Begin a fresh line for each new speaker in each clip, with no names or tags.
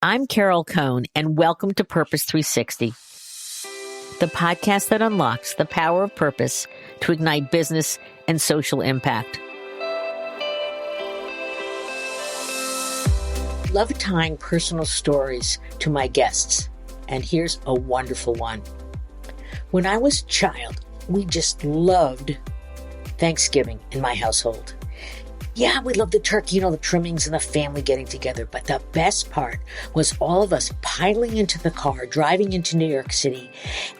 I'm Carol Cohn, and welcome to Purpose 360, the podcast that unlocks the power of purpose to ignite business and social impact. Love tying personal stories to my guests, and here's a wonderful one. When I was a child, we just loved Thanksgiving in my household. Yeah, we loved the turkey, the trimmings and the family getting together. But the best part was all of us piling into the car, driving into New York City.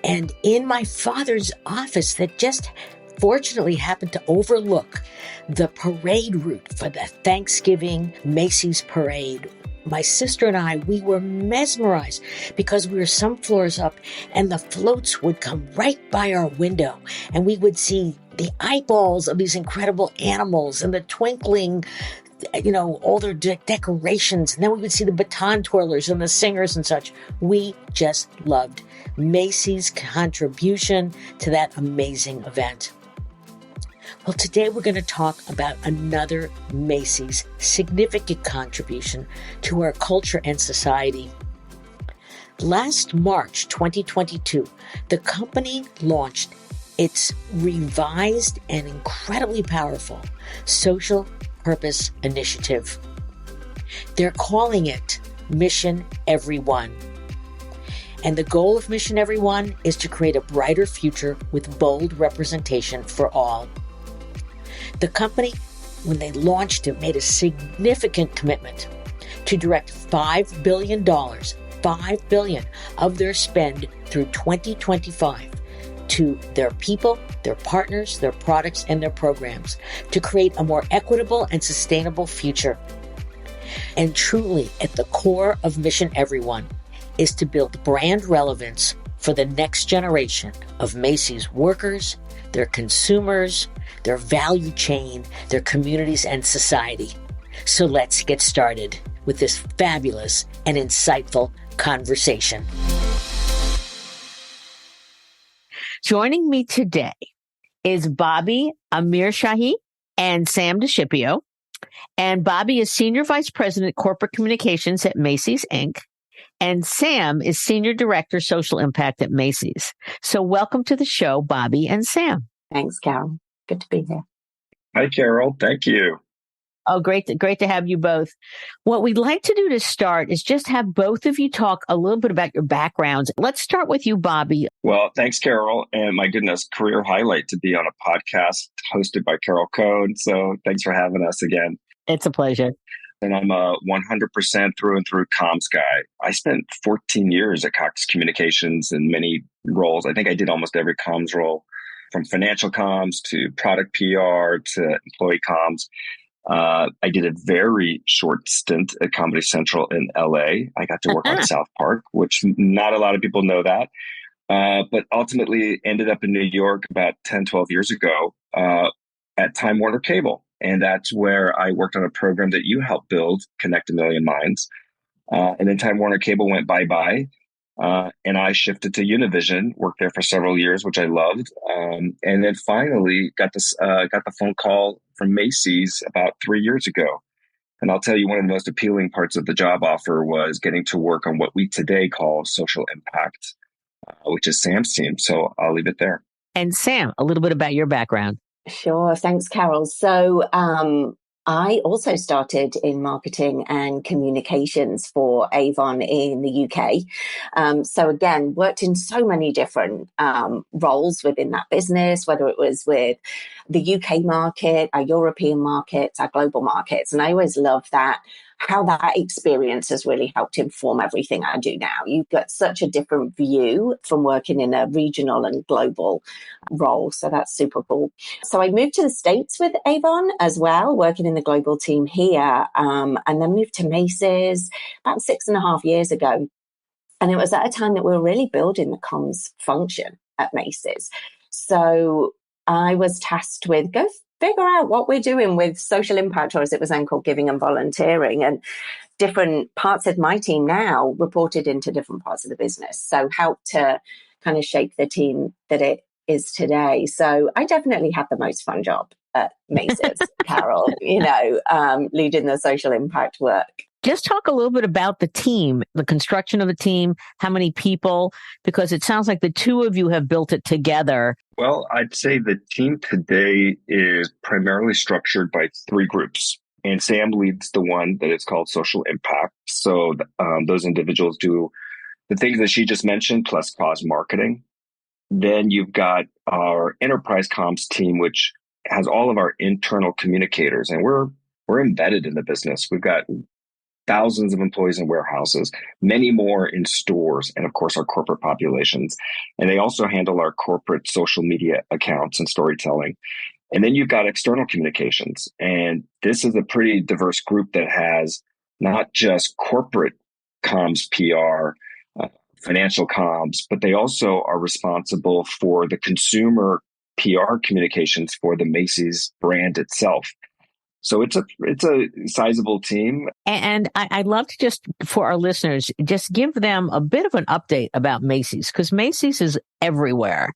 And in my father's office that just fortunately happened to overlook the parade route for the Thanksgiving Macy's parade. My sister and I, we were mesmerized because we were some floors up and the floats would come right by our window and we would see the eyeballs of these incredible animals and the twinkling, all their decorations. And then we would see the baton twirlers and the singers and such. We just loved Macy's contribution to that amazing event. Well, today we're going to talk about another Macy's significant contribution to our culture and society. Last March 2022, the company launched its revised and incredibly powerful social purpose initiative. They're calling it Mission Everyone. And the goal of Mission Everyone is to create a brighter future with bold representation for all. The company, when they launched it, made a significant commitment to direct $5 billion of their spend through 2025 to their people, their partners, their products, and their programs to create a more equitable and sustainable future. And truly, at the core of Mission Everyone is to build brand relevance for the next generation of Macy's workers, their consumers, their value chain, their communities, and society. So let's get started with this fabulous and insightful conversation. Joining me today is Bobby Amirshahi and Sam DeScipio. And Bobby is Senior Vice President, Corporate Communications at Macy's, Inc. And Sam is Senior Director, Social Impact at Macy's. So welcome to the show, Bobby and Sam.
Thanks, Carol. Good to be here.
Hi, Carol. Thank you.
Oh, great to have you both. What we'd like to do to start is just have both of you talk a little bit about your backgrounds. Let's start with you, Bobby.
Well, thanks, Carol. And my goodness, career highlight to be on a podcast hosted by Carol Cohn. So thanks for having us again.
It's a pleasure.
And I'm a 100% through and through comms guy. I spent 14 years at Cox Communications in many roles. I think I did almost every comms role, from financial comms to product PR to employee comms. I did a very short stint at Comedy Central in LA. I got to work on South Park, which not a lot of people know that. But ultimately ended up in New York about 10, 12 years ago at Time Warner Cable. And that's where I worked on a program that you helped build, Connect a Million Minds. And then Time Warner Cable went bye-bye. And I shifted to Univision, worked there for several years, which I loved. And then finally got the phone call from Macy's about 3 years ago. And I'll tell you, one of the most appealing parts of the job offer was getting to work on what we today call social impact, which is Sam's team. So I'll leave it there.
And Sam, a little bit about your background.
Sure. Thanks, Carol. So I also started in marketing and communications for Avon in the UK. So again, worked in so many different roles within that business, whether it was with the UK market, our European markets, our global markets. And I always love that, how that experience has really helped inform everything I do now. You've got such a different view from working in a regional and global role. So that's super cool. So I moved to the States with Avon as well, working in the global team here, and then moved to Macy's about 6.5 years ago. And it was at a time that we were really building the comms function at Macy's. So I was tasked with go figure out what we're doing with social impact, or as it was then called, giving and volunteering. And different parts of my team now reported into different parts of the business. So helped to kind of shape the team that it is today. So I definitely had the most fun job at Macy's, Carol, leading the social impact work.
Just talk a little bit about the team, the construction of the team, how many people, because it sounds like the two of you have built it together.
Well, I'd say the team today is primarily structured by three groups. And Sam leads the one that is called social impact. So those individuals do the things that she just mentioned, plus cause marketing. Then you've got our enterprise comms team, which has all of our internal communicators, and we're embedded in the business. We've got thousands of employees in warehouses, many more in stores, and of course our corporate populations. And they also handle our corporate social media accounts and storytelling. And then you've got external communications. And this is a pretty diverse group that has not just corporate comms, PR, financial comms, but they also are responsible for the consumer PR communications for the Macy's brand itself. So it's a sizable team.
And I'd love to just, for our listeners, just give them a bit of an update about Macy's, because Macy's is everywhere.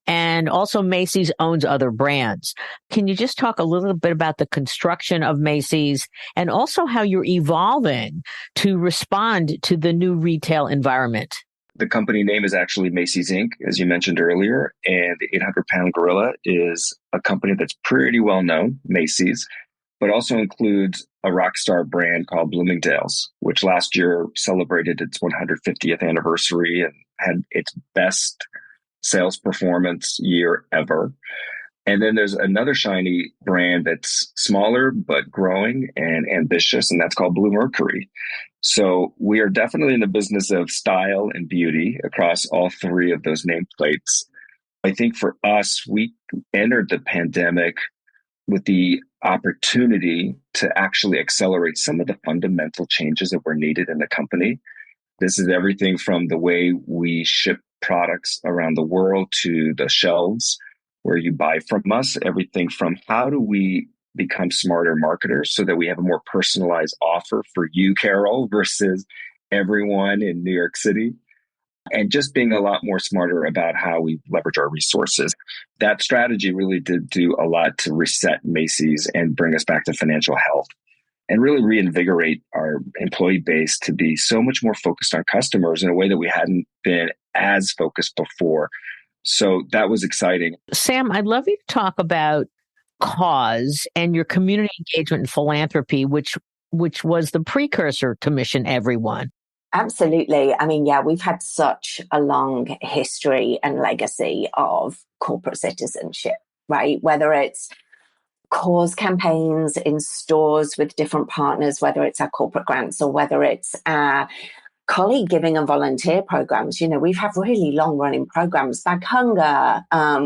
And also Macy's owns other brands. Can you just talk a little bit about the construction of Macy's and also how you're evolving to respond to the new retail environment?
The company name is actually Macy's Inc., as you mentioned earlier. And the 800-pound gorilla is a company that's pretty well known, Macy's, but also includes a rock star brand called Bloomingdale's, which last year celebrated its 150th anniversary and had its best sales performance year ever. And then there's another shiny brand that's smaller but growing and ambitious, and that's called Bluemercury. So we are definitely in the business of style and beauty across all three of those nameplates. I think for us, we entered the pandemic with the opportunity to actually accelerate some of the fundamental changes that were needed in the company. This is everything from the way we ship products around the world to the shelves where you buy from us, everything from how do we become smarter marketers so that we have a more personalized offer for you, Carol, versus everyone in New York City. And just being a lot more smarter about how we leverage our resources. That strategy really did do a lot to reset Macy's and bring us back to financial health and really reinvigorate our employee base to be so much more focused on customers in a way that we hadn't been as focused before. So that was exciting.
Sam, I'd love you to talk about cause and your community engagement and philanthropy, which was the precursor to Mission Everyone.
Absolutely. I mean, yeah, we've had such a long history and legacy of corporate citizenship, right? Whether it's cause campaigns in stores with different partners, whether it's our corporate grants or whether it's our colleague giving and volunteer programs. You know, we've had really long running programs, Bag Hunger.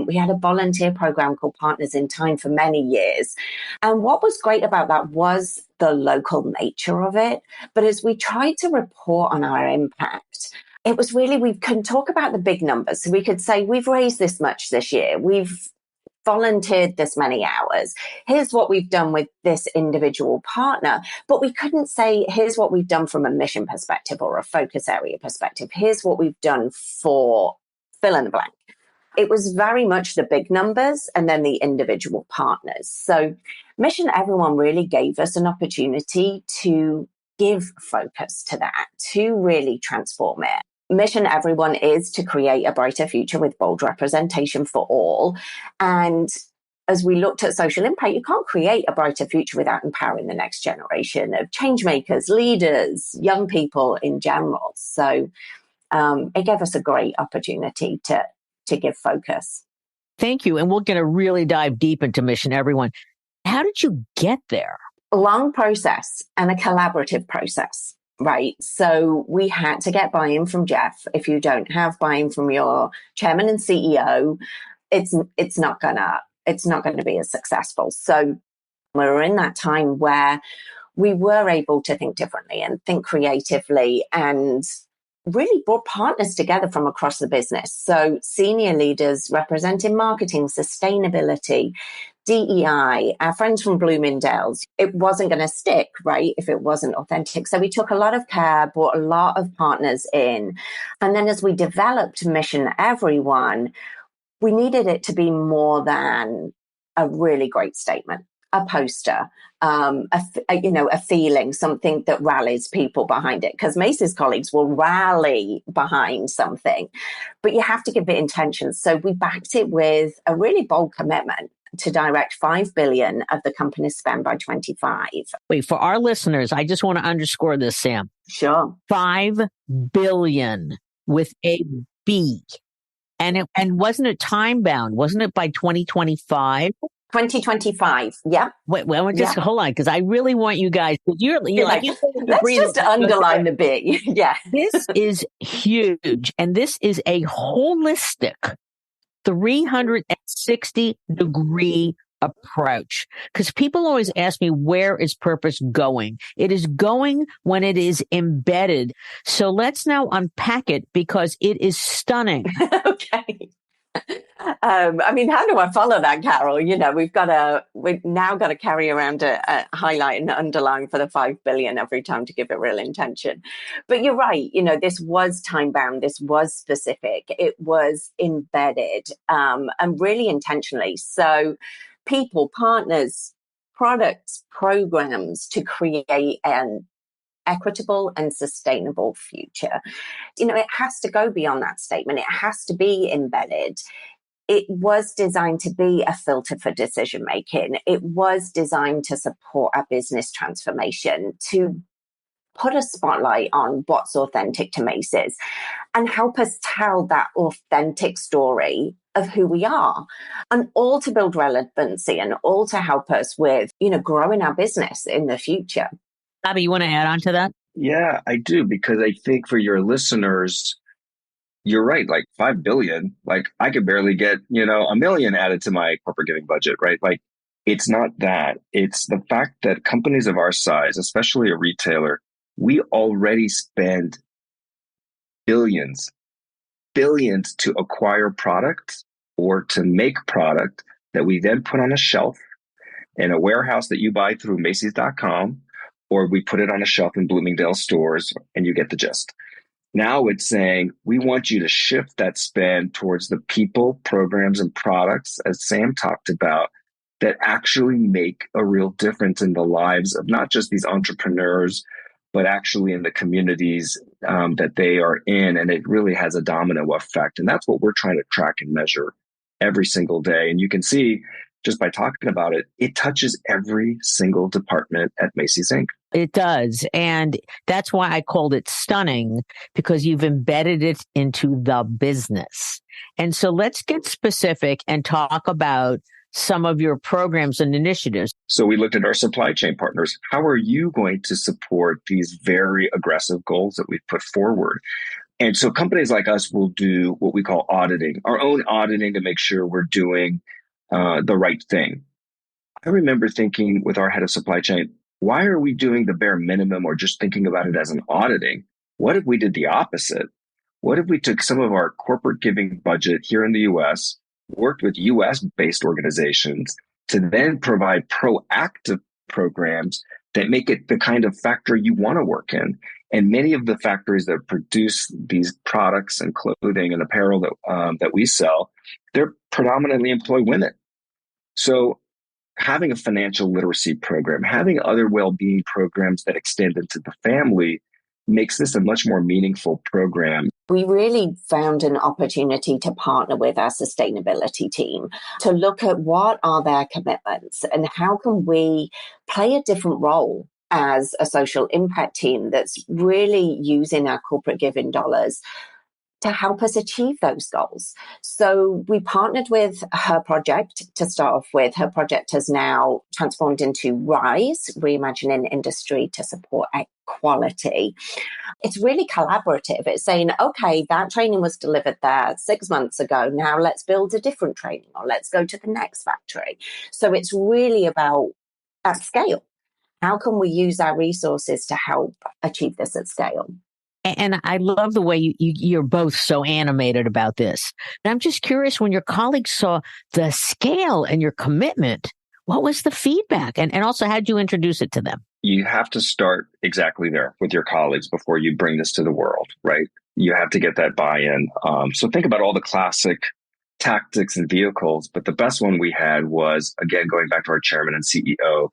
We had a volunteer program called Partners in Time for many years. And what was great about that was the local nature of it. But as we tried to report on our impact, it was really, we can talk about the big numbers. So we could say, we've raised this much this year. We've volunteered this many hours. Here's what we've done with this individual partner. But we couldn't say, here's what we've done from a mission perspective or a focus area perspective. Here's what we've done for fill in the blank. It was very much the big numbers and then the individual partners. So Mission Everyone really gave us an opportunity to give focus to that, to really transform it. Mission Everyone is to create a brighter future with bold representation for all. And as we looked at social impact, you can't create a brighter future without empowering the next generation of change makers, leaders, young people in general. So it gave us a great opportunity to give focus.
Thank you. And we're going to really dive deep into Mission Everyone. How did you get there?
A long process and a collaborative process. Right. So we had to get buy-in from Jeff. If you don't have buy-in from your chairman and CEO, it's not gonna be as successful. So we were in that time where we were able to think differently and think creatively and really brought partners together from across the business. So senior leaders representing marketing, sustainability, DEI, our friends from Bloomingdale's. It wasn't going to stick, right, if it wasn't authentic. So we took a lot of care, brought a lot of partners in. And then as we developed Mission Everyone, we needed it to be more than a really great statement, a poster, a feeling, something that rallies people behind it. Because Macy's colleagues will rally behind something, but you have to give it intention. So we backed it with a really bold commitment to direct 5 billion of the company's spend by 25.
Wait, for our listeners, I just want to underscore this, Sam.
Sure.
5 billion with a B. And wasn't it time bound? Wasn't it by 2025?
2025. Yeah.
Wait, just hold on, because I really want you guys. You're like,
let's just underline the B. Yeah.
This is huge, and this is a holistic 360-degree approach. Because people always ask me, where is purpose going? It is going when it is embedded. So let's now unpack it, because it is stunning.
Okay. How do I follow that, Carol? We've now got to carry around a highlight and underline for the 5 billion every time to give it real intention. But you're right. This was time bound. This was specific. It was embedded, and really intentionally. So people, partners, products, programs to create an equitable and sustainable future. It has to go beyond that statement. It has to be embedded. It was designed to be a filter for decision making. It was designed to support our business transformation, to put a spotlight on what's authentic to Macy's and help us tell that authentic story of who we are, and all to build relevancy and all to help us with, growing our business in the future.
Bobby, you want to add on to that?
Yeah, I do, because I think for your listeners, you're right. Like 5 billion, like I could barely get, $1 million added to my corporate giving budget, right? Like it's not that. It's the fact that companies of our size, especially a retailer, we already spend billions to acquire product or to make product that we then put on a shelf in a warehouse that you buy through Macy's.com, or we put it on a shelf in Bloomingdale stores, and you get the gist. Now it's saying, we want you to shift that spend towards the people, programs, and products, as Sam talked about, that actually make a real difference in the lives of not just these entrepreneurs, but actually in the communities that they are in. And it really has a domino effect. And that's what we're trying to track and measure every single day. And you can see, just by talking about it, it touches every single department at Macy's Inc.
It does. And that's why I called it stunning, because you've embedded it into the business. And so let's get specific and talk about some of your programs and initiatives.
So we looked at our supply chain partners. How are you going to support these very aggressive goals that we've put forward? And so companies like us will do what we call auditing, our own auditing, to make sure we're doing the right thing. I remember thinking with our head of supply chain, why are we doing the bare minimum or just thinking about it as an auditing? What if we did the opposite? What if we took some of our corporate giving budget here in the US, worked with US-based organizations to then provide proactive programs that make it the kind of factory you want to work in? And many of the factories that produce these products and clothing and apparel that we sell, they're predominantly employ women. So having a financial literacy program, having other well-being programs that extend into the family makes this a much more meaningful program.
We really found an opportunity to partner with our sustainability team to look at what are their commitments and how can we play a different role as a social impact team that's really using our corporate giving dollars to help us achieve those goals. So we partnered with Her Project to start off with. Her Project has now transformed into RISE, Reimagining Industry to Support Equality. It's really collaborative. It's saying, okay, that training was delivered there 6 months ago. Now let's build a different training, or let's go to the next factory. So it's really about at scale. How can we use our resources to help achieve this at scale?
And I love the way you're both so animated about this. And I'm just curious, when your colleagues saw the scale and your commitment, what was the feedback? And also, how did you introduce it to them?
You have to start exactly there with your colleagues before you bring this to the world, right? You have to get that buy-in. So think about all the classic tactics and vehicles, but the best one we had was, again, going back to our chairman and CEO,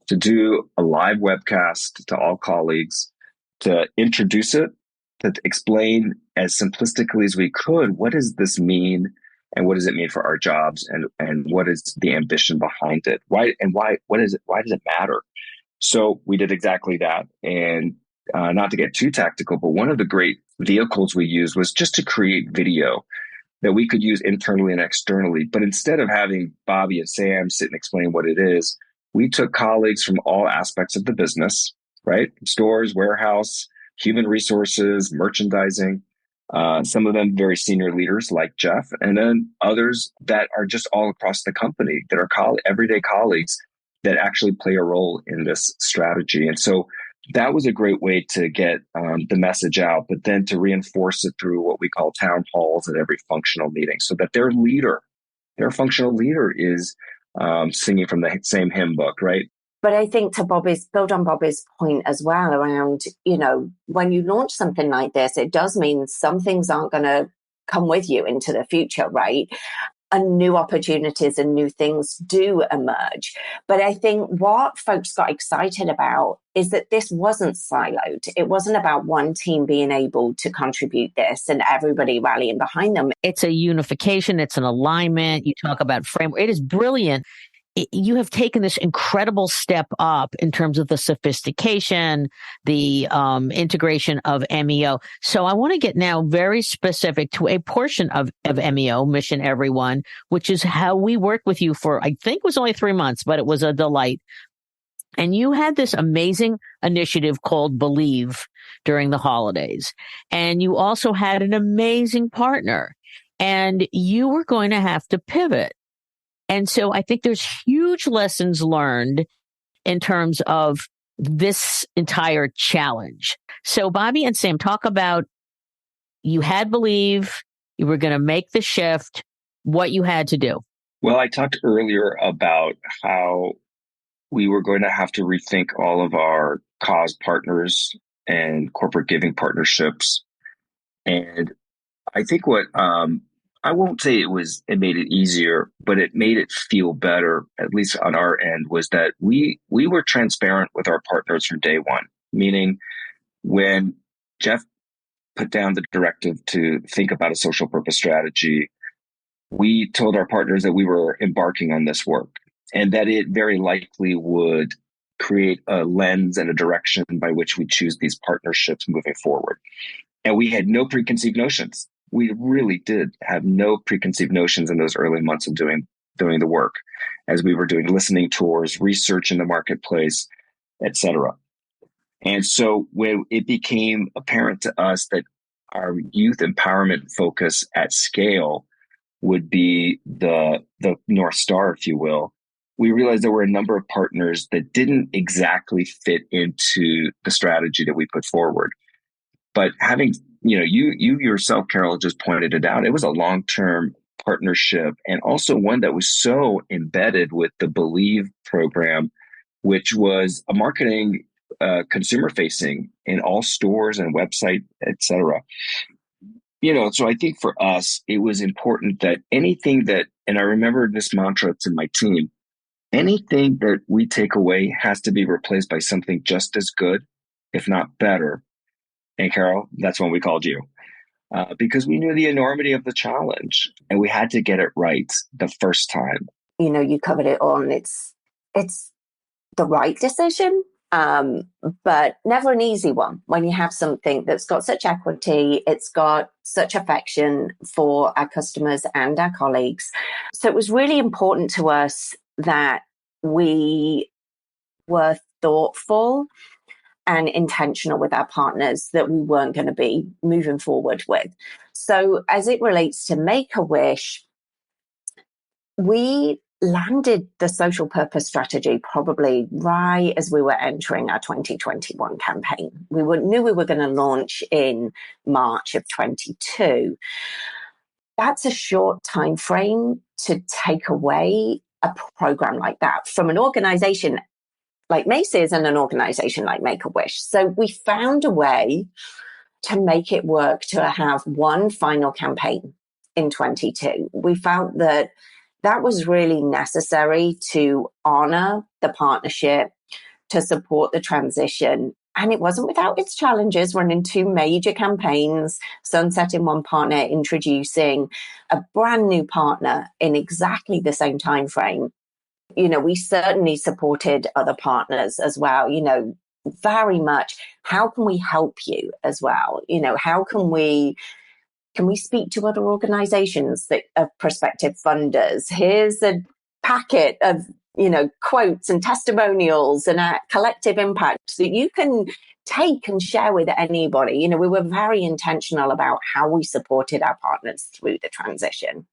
to do a live webcast to all colleagues, to introduce it, to explain as simplistically as we could, what does this mean? And what does it mean for our jobs? And what is the ambition behind it? What is it? Why does it matter? So we did exactly that. And not to get too tactical, but one of the great vehicles we used was just to create video that we could use internally and externally. But instead of having Bobby and Sam sit and explain what it is, we took colleagues from all aspects of the business, right? Stores, warehouse, human resources, merchandising, some of them very senior leaders like Jeff, and then others that are just all across the company that are everyday colleagues that actually play a role in this strategy. And so that was a great way to get the message out, but then to reinforce it through what we call town halls at every functional meeting, so that their functional leader is singing from the same hymn book, right?
But I think to build on Bobby's point as well around, when you launch something like this, it does mean some things aren't going to come with you into the future, right? And new opportunities and new things do emerge. But I think what folks got excited about is that this wasn't siloed. It wasn't about one team being able to contribute this and everybody rallying behind them.
It's a unification. It's an alignment. You talk about framework. It is brilliant. You have taken this incredible step up in terms of the sophistication, the integration of MEO. So I want to get now very specific to a portion of MEO, Mission Everyone, which is how we worked with you for, I think it was only 3 months, but it was a delight. And you had this amazing initiative called Believe during the holidays. And you also had an amazing partner, and you were going to have to pivot. And so I think there's huge lessons learned in terms of this entire challenge. So Bobby and Sam, talk about, you had Believe, you were going to make the shift, what you had to do.
Well, I talked earlier about how we were going to have to rethink all of our cause partners and corporate giving partnerships. And I think what I won't say it made it easier, but it made it feel better, at least on our end, was that we were transparent with our partners from day one. Meaning, when Jeff put down the directive to think about a social purpose strategy, we told our partners that we were embarking on this work and that it very likely would create a lens and a direction by which we choose these partnerships moving forward. And we had no preconceived notions. We really did have no preconceived notions in those early months of doing the work, as we were doing listening tours, research in the marketplace, etc. And so when it became apparent to us that our youth empowerment focus at scale would be the North Star, if you will, we realized there were a number of partners that didn't exactly fit into the strategy that we put forward. But having, you yourself, Carol, just pointed it out, it was a long-term partnership, and also one that was so embedded with the Believe program, which was a marketing consumer facing in all stores and website, etc. So I think for us, it was important that anything that, and I remember this mantra to my team, anything that we take away has to be replaced by something just as good, if not better. And Carol, that's when we called you, because we knew the enormity of the challenge and we had to get it right the first time.
You covered it all, and it's the right decision, but never an easy one when you have something that's got such equity, it's got such affection for our customers and our colleagues. So it was really important to us that we were thoughtful and intentional with our partners that we weren't going to be moving forward with. So as it relates to Make-A-Wish, we landed the social purpose strategy probably right as we were entering our 2021 campaign. We knew we were going to launch in March of 22. That's a short time frame to take away a program like that from an organization like Macy's and an organization like Make-A-Wish. So we found a way to make it work to have one final campaign in 22. We felt that that was really necessary to honor the partnership, to support the transition. And it wasn't without its challenges, running two major campaigns, sunsetting one partner, introducing a brand new partner in exactly the same time frame. We certainly supported other partners as well, very much. How can we help you as well? How can we speak to other organizations that are prospective funders? Here's a packet of quotes and testimonials and a collective impact that you can take and share with anybody. We were very intentional about how we supported our partners through the transition.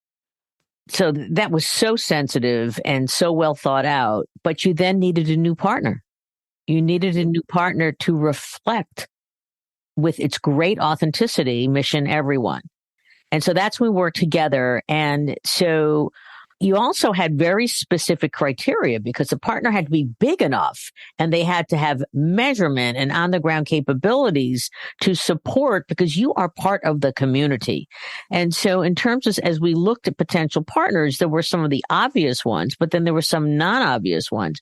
So that was so sensitive and so well thought out, but you then needed a new partner. You needed a new partner to reflect with its great authenticity, mission everyone. And so that's when we worked together. And so you also had very specific criteria because the partner had to be big enough and they had to have measurement and on the ground capabilities to support, because you are part of the community. And so in terms of, as we looked at potential partners, there were some of the obvious ones, but then there were some non-obvious ones.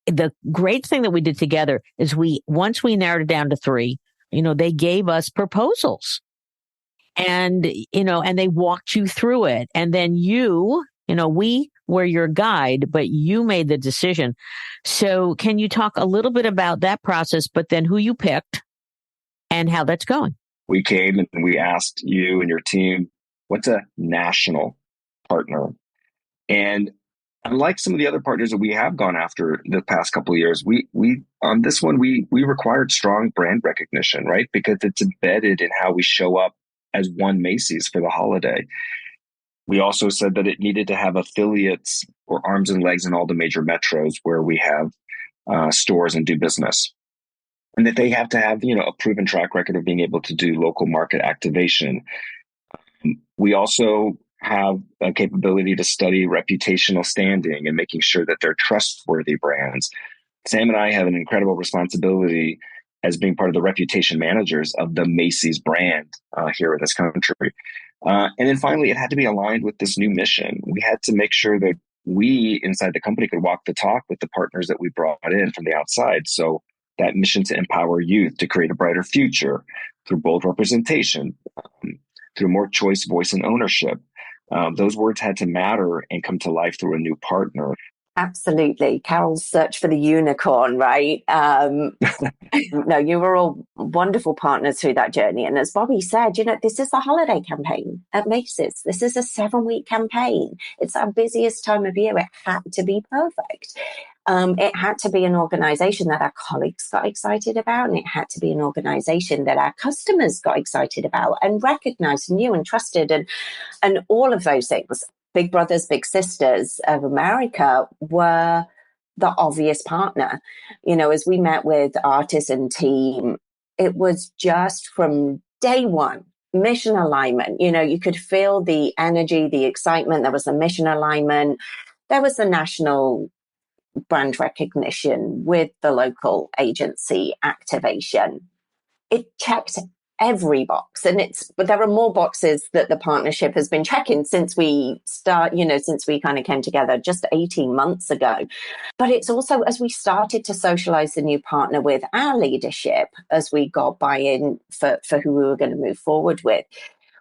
The great thing that we did together is once we narrowed it down to 3, they gave us proposals and, and they walked you through it. And then we were your guide, but you made the decision. So can you talk a little bit about that process, but then who you picked and how that's going?
We came and we asked you and your team, what's a national partner? And unlike some of the other partners that we have gone after the past couple of years, we on this one, we required strong brand recognition, right? Because it's embedded in how we show up as one Macy's for the holiday. We also said that it needed to have affiliates or arms and legs in all the major metros where we have stores and do business. And that they have to have, a proven track record of being able to do local market activation. We also have a capability to study reputational standing and making sure that they're trustworthy brands. Sam and I have an incredible responsibility as being part of the reputation managers of the Macy's brand here in this country. And then finally, it had to be aligned with this new mission. We had to make sure that we inside the company could walk the talk with the partners that we brought in from the outside. So that mission to empower youth to create a brighter future through bold representation, through more choice, voice, and ownership. Those words had to matter and come to life through a new partner.
Absolutely. Carol's search for the unicorn, right? No, you were all wonderful partners through that journey. And as Bobby said, this is a holiday campaign at Macy's. This is a 7-week campaign. It's our busiest time of year. It had to be perfect. It had to be an organization that our colleagues got excited about, and it had to be an organization that our customers got excited about and recognized and knew and trusted and all of those things. Big Brothers, Big Sisters of America were the obvious partner. As we met with Artisan team, it was just from day one, mission alignment. You could feel the energy, the excitement. There was a mission alignment. There was a national brand recognition with the local agency activation. It checked every box, but there are more boxes that the partnership has been checking since we kind of came together just 18 months ago. But it's also as we started to socialize the new partner with our leadership, as we got buy-in for who we were going to move forward with.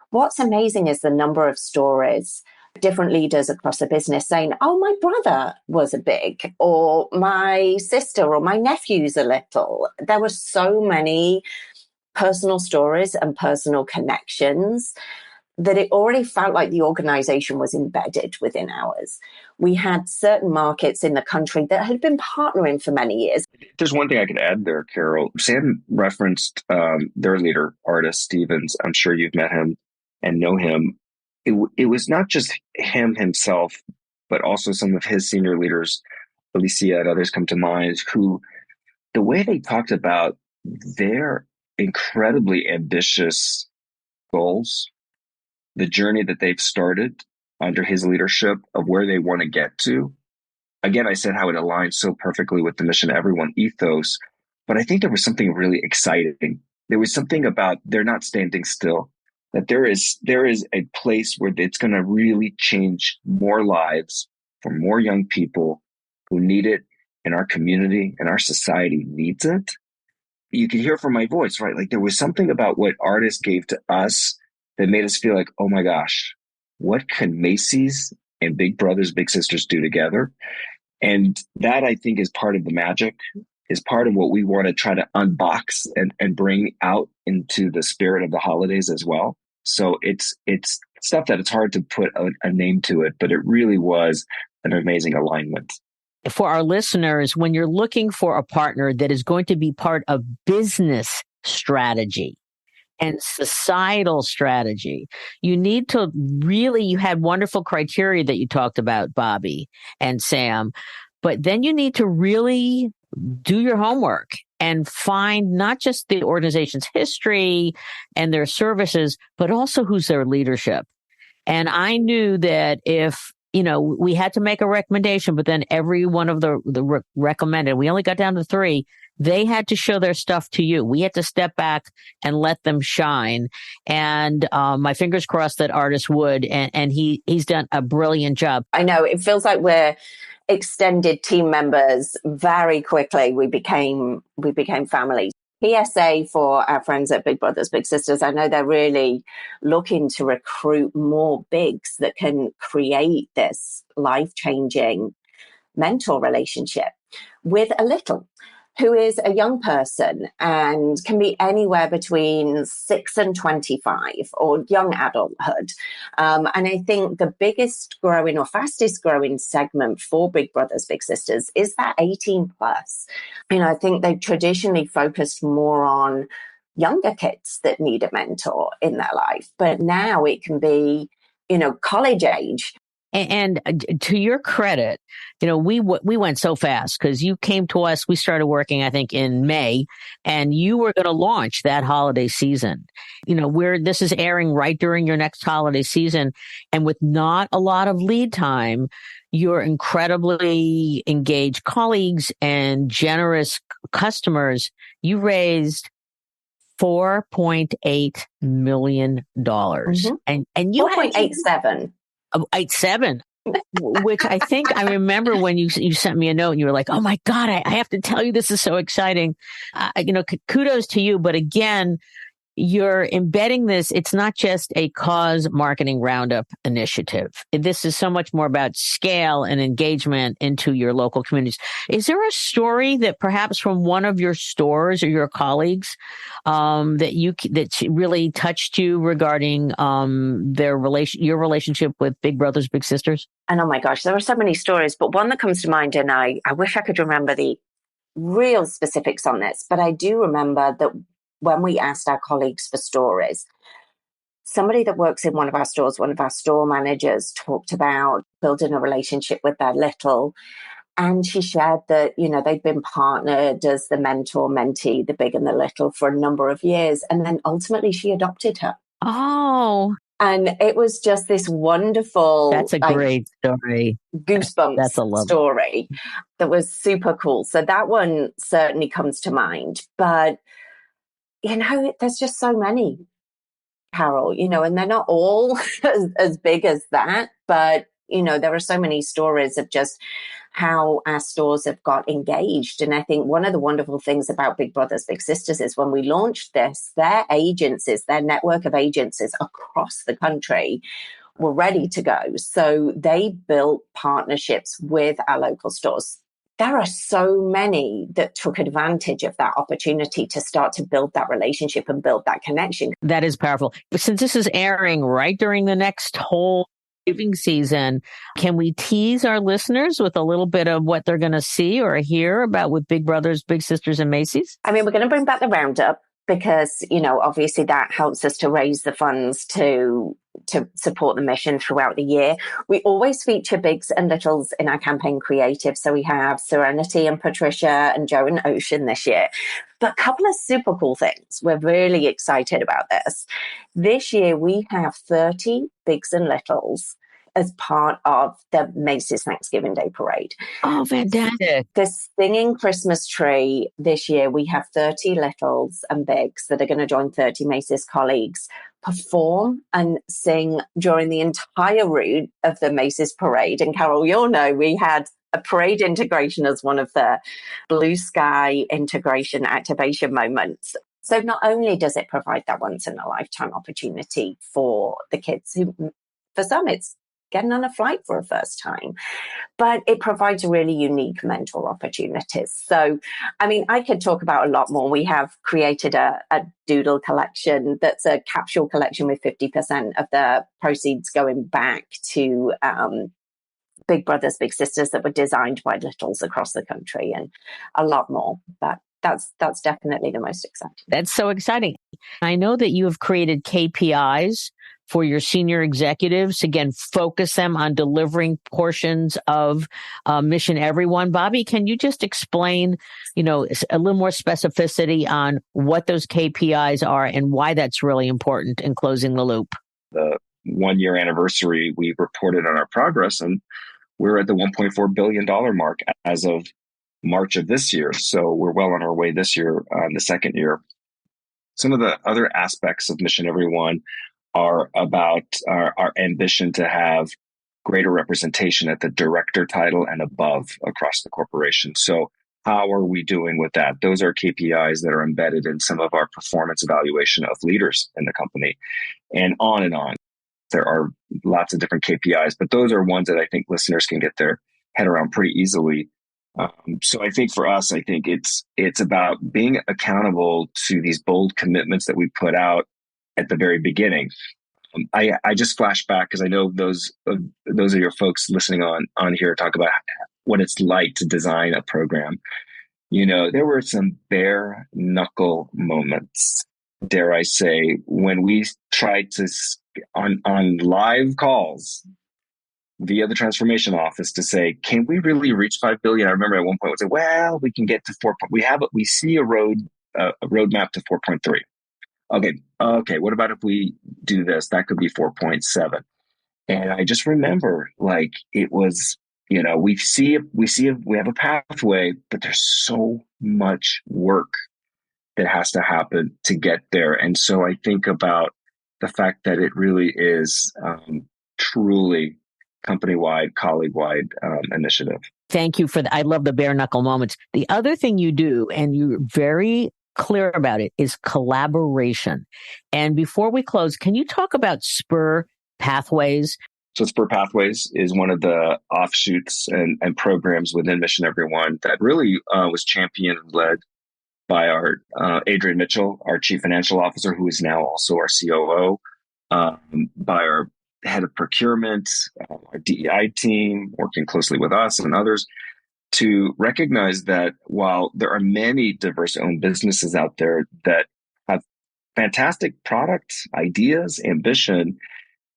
What's amazing is the number of stories, different leaders across the business saying, oh, my brother was a big, or my sister or my nephew's a little. There were so many personal stories and personal connections that it already felt like the organization was embedded within ours. We had certain markets in the country that had been partnering for many years.
There's one thing I could add there, Carol. Sam referenced their leader, Artis Stevens. I'm sure you've met him and know him. It was not just him himself, but also some of his senior leaders, Alicia and others come to mind, who the way they talked about their incredibly ambitious goals, the journey that they've started under his leadership of where they want to get to. Again, I said how it aligns so perfectly with the mission everyone ethos, but I think there was something really exciting. There was something about they're not standing still. that there is a place where it's going to really change more lives for more young people who need it, in our community and our society needs it. You can hear from my voice, right? Like there was something about what artists gave to us that made us feel like, oh my gosh, what can Macy's and Big Brothers Big Sisters do together? And that, I think, is part of the magic, is part of what we want to try to unbox and bring out into the spirit of the holidays as well. So it's stuff that it's hard to put a name to it, but it really was an amazing alignment.
For our listeners, when you're looking for a partner that is going to be part of business strategy and societal strategy, you need to really, you had wonderful criteria that you talked about, Bobby and Sam, but then you need to really do your homework and find not just the organization's history and their services, but also who's their leadership. And I knew that if, we had to make a recommendation, but then every one of the recommended, we only got down to 3. They had to show their stuff to you. We had to step back and let them shine. And my fingers crossed that artist would, and he's done a brilliant job.
I know it feels like we're extended team members. Very quickly, we became family. PSA for our friends at Big Brothers Big Sisters. I know they're really looking to recruit more bigs that can create this life-changing mentor relationship with a little, who is a young person and can be anywhere between 6 and 25 or young adulthood. And I think the biggest growing or fastest growing segment for Big Brothers Big Sisters is that 18 plus. I think they've traditionally focused more on younger kids that need a mentor in their life, but now it can be, college age.
And to your credit, we went so fast because you came to us. We started working, I think, in May, and you were going to launch that holiday season. This is airing right during your next holiday season, and with not a lot of lead time, your incredibly engaged colleagues and generous customers, you raised $4.8 million,
Mm-hmm.
and you
4.87.
87, which I think I remember when you sent me a note and you were like, oh my God, I have to tell you, this is so exciting. Kudos to you. But again, you're embedding this. It's not just a cause marketing roundup initiative. This is so much more about scale and engagement into your local communities. Is there a story that perhaps from one of your stores or your colleagues that really touched you regarding your relationship with Big Brothers Big Sisters?
And oh my gosh, there are so many stories, but one that comes to mind, and I wish I could remember the real specifics on this, but I do remember that when we asked our colleagues for stories, somebody that works in one of our stores, one of our store managers, talked about building a relationship with their little. And she shared that, they'd been partnered as the mentor, mentee, the big and the little for a number of years. And then ultimately she adopted her.
Oh.
And it was just this wonderful.
That's a great story.
Goosebumps
That's a
story that was super cool. So that one certainly comes to mind. But there's just so many, Carol, and they're not all as big as that, but, there are so many stories of just how our stores have got engaged. And I think one of the wonderful things about Big Brothers Big Sisters is when we launched this, their network of agencies across the country were ready to go. So they built partnerships with our local stores. There are so many that took advantage of that opportunity to start to build that relationship and build that connection.
That is powerful. Since this is airing right during the next whole giving season, can we tease our listeners with a little bit of what they're going to see or hear about with Big Brothers, Big Sisters, and Macy's?
I mean, we're going to bring back the roundup because, obviously that helps us to raise the funds to support the mission throughout the year. We always feature bigs and littles in our campaign creative. So we have Serenity and Patricia and Joe and Ocean this year. But a couple of super cool things. We're really excited about this. This year we have 30 bigs and littles as part of the Macy's Thanksgiving Day Parade.
Oh, fantastic.
The singing Christmas tree this year, we have 30 littles and bigs that are going to join 30 Macy's colleagues, perform and sing during the entire route of the Macy's parade. And Carol, you'll know we had a parade integration as one of the blue sky integration activation moments. So not only does it provide that once in a lifetime opportunity for the kids who, for some, it's getting on a flight for a first time, but it provides really unique mentor opportunities. So, I mean, I could talk about a lot more. We have created a doodle collection that's a capsule collection with 50% of the proceeds going back to Big Brothers, Big Sisters that were designed by littles across the country, and a lot more. But that's definitely the most exciting.
That's so exciting. I know that you have created KPIs for your senior executives, again, focus them on delivering portions of Mission Everyone. Bobby, can you just explain, a little more specificity on what those KPIs are and why that's really important in closing the loop?
The 1 year anniversary, we reported on our progress, and we're at the $1.4 billion mark as of March of this year. So we're well on our way this year on the second year. Some of the other aspects of Mission Everyone are about our ambition to have greater representation at the director title and above across the corporation. So how are we doing with that? Those are KPIs that are embedded in some of our performance evaluation of leaders in the company, and on and on. There are lots of different KPIs, but those are ones that I think listeners can get their head around pretty easily. So I think for us, it's about being accountable to these bold commitments that we put out at the very beginning. I just flash back because I know those of your folks listening on here talk about what it's like to design a program. There were some bare knuckle moments, dare I say, when we tried to on live calls via the transformation office to say, can we really reach 5 billion? I remember at one point we said, well, we can get to 4. We see a roadmap to 4.3. Okay. What about if we do this? That could be 4.7. And I just remember, it was, we have a pathway, but there's so much work that has to happen to get there. And so I think about the fact that it really is truly company-wide, colleague-wide initiative.
Thank you for that. I love the bare knuckle moments. The other thing you do, and you're very clear about it, is collaboration. And before we close, can you talk about SPUR Pathways?
So SPUR Pathways is one of the offshoots and programs within Mission Everyone that really was championed and led by our Adrian Mitchell, our Chief Financial Officer, who is now also our COO, by our head of procurement, our DEI team, working closely with us and others, to recognize that while there are many diverse-owned businesses out there that have fantastic products, ideas, ambition,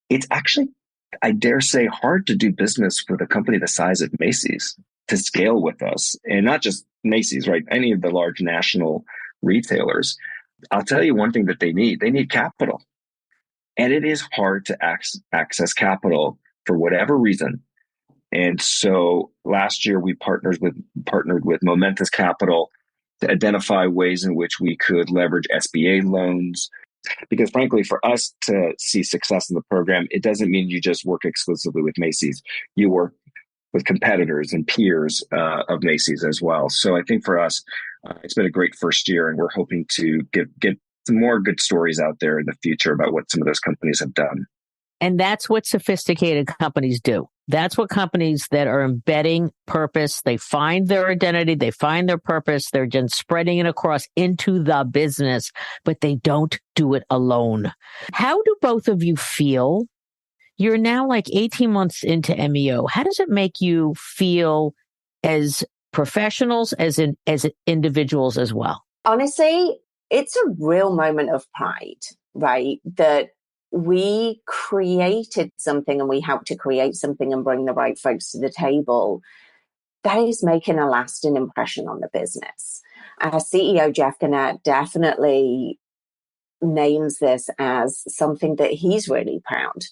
it's actually, I dare say, hard to do business with a company the size of Macy's to scale with us. And not just Macy's, right? Any of the large national retailers. I'll tell you one thing that they need. They need capital. And it is hard to access capital for whatever reason. And so last year we partnered with Momentous Capital to identify ways in which we could leverage SBA loans. Because frankly, for us to see success in the program, it doesn't mean you just work exclusively with Macy's. You work with competitors and peers of Macy's as well. So I think for us, it's been a great first year, and we're hoping to get some more good stories out there in the future about what some of those companies have done.
And that's what sophisticated companies do. That's what companies that are embedding purpose, they find their identity, they find their purpose, they're just spreading it across into the business, but they don't do it alone. How do both of you feel? You're now 18 months into MEO. How does it make you feel as professionals, as individuals as well?
Honestly, it's a real moment of pride, right? That we created something and we helped to create something and bring the right folks to the table that is making a lasting impression on the business. Our CEO, Jeff Gannett, definitely names this as something that he's really proud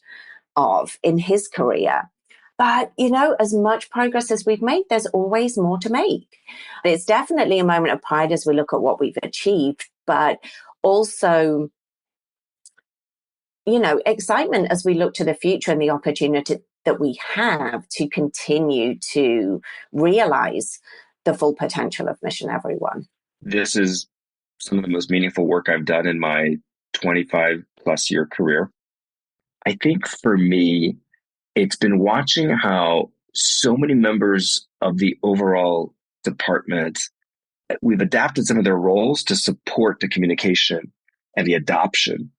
of in his career. But, as much progress as we've made, there's always more to make. It's definitely a moment of pride as we look at what we've achieved, but also, excitement as we look to the future and the opportunity that we have to continue to realize the full potential of Mission Everyone.
This is some of the most meaningful work I've done in my 25 plus year career. I think for me, it's been watching how so many members of the overall department, we've adapted some of their roles to support the communication and the adoption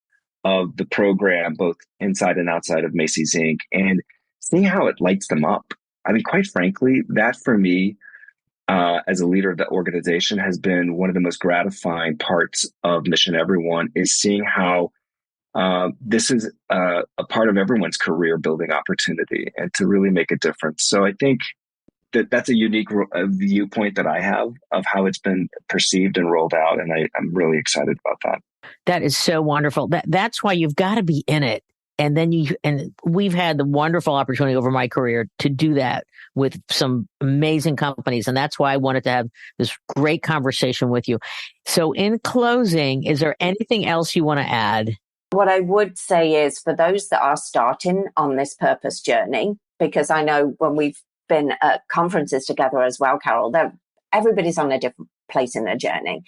of the program, both inside and outside of Macy's Inc., and seeing how it lights them up. I mean, quite frankly, that for me, as a leader of the organization, has been one of the most gratifying parts of Mission Everyone, is seeing how this is a part of everyone's career building opportunity and to really make a difference. So I think that's a unique viewpoint that I have of how it's been perceived and rolled out. And I'm really excited about that.
That is so wonderful. That's why you've got to be in it. And then we've had the wonderful opportunity over my career to do that with some amazing companies. And that's why I wanted to have this great conversation with you. So in closing, is there anything else you want to add?
What I would say is, for those that are starting on this purpose journey, because I know when we've been at conferences together as well, Carol, everybody's on a different place in their journey.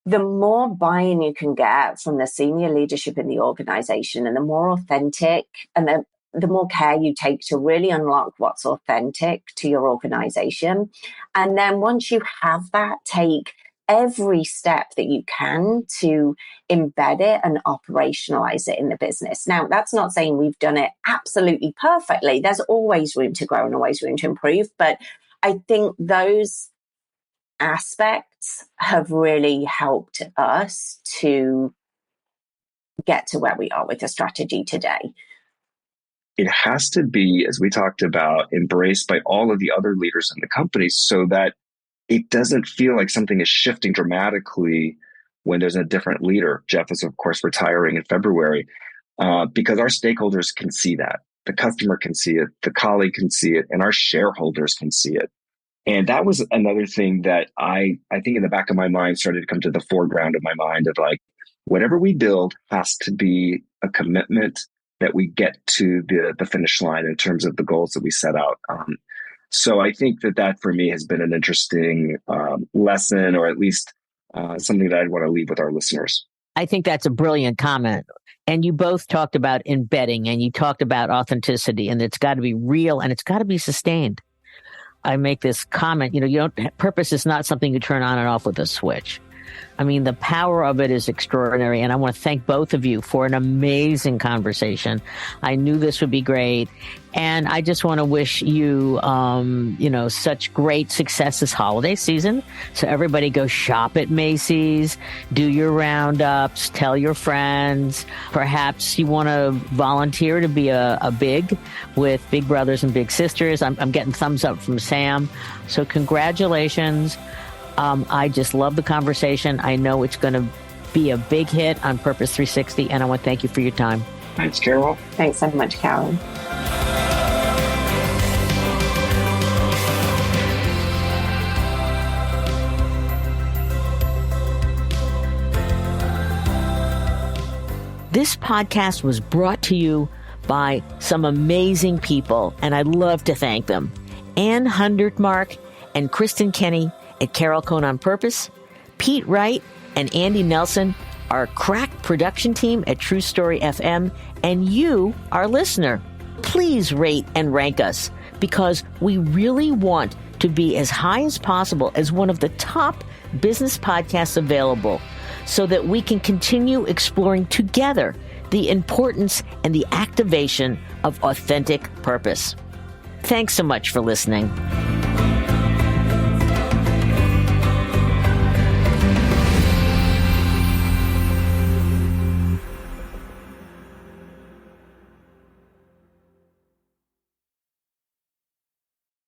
The more buy-in you can get from the senior leadership in the organization, and the more authentic and the more care you take to really unlock what's authentic to your organization. And then once you have that, take every step that you can to embed it and operationalize it in the business. Now, that's not saying we've done it absolutely perfectly. There's always room to grow and always room to improve. But I think those aspects have really helped us to get to where we are with the strategy today.
It has to be, as we talked about, embraced by all of the other leaders in the company so that it doesn't feel like something is shifting dramatically when there's a different leader. Jeff is, of course, retiring in February, because our stakeholders can see that. The customer can see it, the colleague can see it, and our shareholders can see it. And that was another thing that I think in the back of my mind started to come to the foreground of my mind of like, whatever we build has to be a commitment that we get to the finish line in terms of the goals that we set out. So I think that for me has been an interesting lesson, or at least something that I'd want to leave with our listeners.
I think that's a brilliant comment. And you both talked about embedding, and you talked about authenticity, and it's got to be real and it's got to be sustained. I make this comment, purpose is not something you turn on and off with a switch. I mean, the power of it is extraordinary. And I want to thank both of you for an amazing conversation. I knew this would be great. And I just want to wish you, such great success this holiday season. So everybody go shop at Macy's, do your roundups, tell your friends. Perhaps you want to volunteer to be a big with Big Brothers and Big Sisters. I'm getting thumbs up from Sam. So congratulations. I just love the conversation. I know it's going to be a big hit on Purpose 360, and I want to thank you for your time.
Thanks, Carol.
Thanks so much, Carol.
This podcast was brought to you by some amazing people, and I'd love to thank them. Ann Hundertmark and Kristen Kenny at Carol Cohn on Purpose, Pete Wright and Andy Nelson, our crack production team at True Story FM, and you, our listener. Please rate and rank us, because we really want to be as high as possible as one of the top business podcasts available, so that we can continue exploring together the importance and the activation of authentic purpose. Thanks so much for listening.